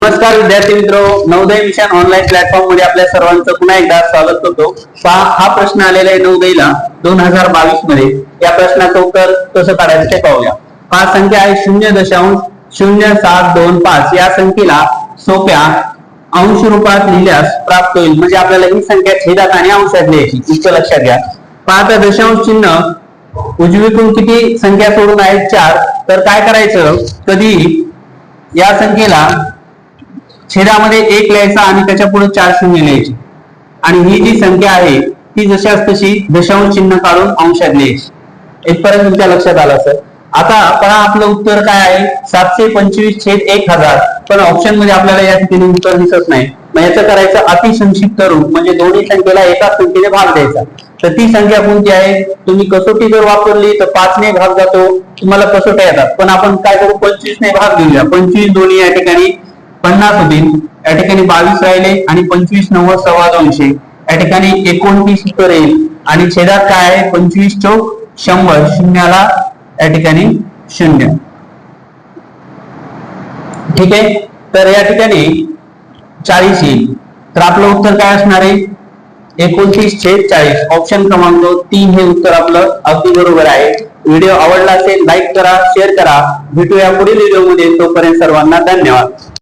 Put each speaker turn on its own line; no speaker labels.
नमस्कार विद्यार्थी मित्रो, नवोदय मिशन ऑनलाईन प्लॅटफॉर्म मध्ये आपल्या सर्वांचं पुन्हा एकदा स्वागत करतो। हा प्रश्न आलेला आहे नवोदयला 2022 मध्ये। या प्रश्नाचं उत्तर कसं काढायचं ते पाहूया। हा संख्या आहे 0.0725 या संख्येला सोप्या अंश रूपात लिहिल्यास प्राप्त होईल। म्हणजे आपल्याला ही संख्या छेदात आणि अंशात लिहायची, इतकं लक्षात घ्या। पाहता दशांश चिन्ह उजवीकडून किती संख्या सोडून आहेत 4, तर काय करायचं, कधी या संख्येला छेदामध्ये 1 लिहायचा आणि त्याच्या पुढे 4 शून्य लिहायची, आणि ही जी संख्या आहे ती जशाच तशी दशांश चिन्ह काढून अंशात लिहायची। इथपर्यंत तुमच्या लक्षात आलं असेल। आता पहा आपलं उत्तर काय आहे, 725/1000। पण ऑप्शन मध्ये आपल्याला या ठिकाणी उत्तर दिसत नाही। मग याचं करायचं अतिसंक्षिप्त रूप, म्हणजे दोन्ही संख्येला एकाच संख्येने भाग द्यायचा। तर ती संख्या कोणती आहे, तुम्ही कसोटी जर वापरली तर 5 ने भाग जातो, तुम्हाला कसोट्या येतात। पण आपण काय करू, 25 ने भाग देऊया। 25 दोन्ही या ठिकाणी 50 होतील, या ठिकाणी 22 राहिले आणि 25 90 250, या ठिकाणी 29 उत्तर येईल। आणि छेदात काय आहे, 25 चौक 100, शून्याला या ठिकाणी 0। ठीक आहे, तर या ठिकाणी 40 येईल। तर आपलं उत्तर काय असणार आहे, 29/40। ऑप्शन क्रमांक 3 हे उत्तर आपलं अगदी बरोबर आहे। व्हिडिओ आवडला असेल लाईक करा, शेअर करा। भेटूया पुढील व्हिडिओ मध्ये, तोपर्यंत सर्वांना धन्यवाद।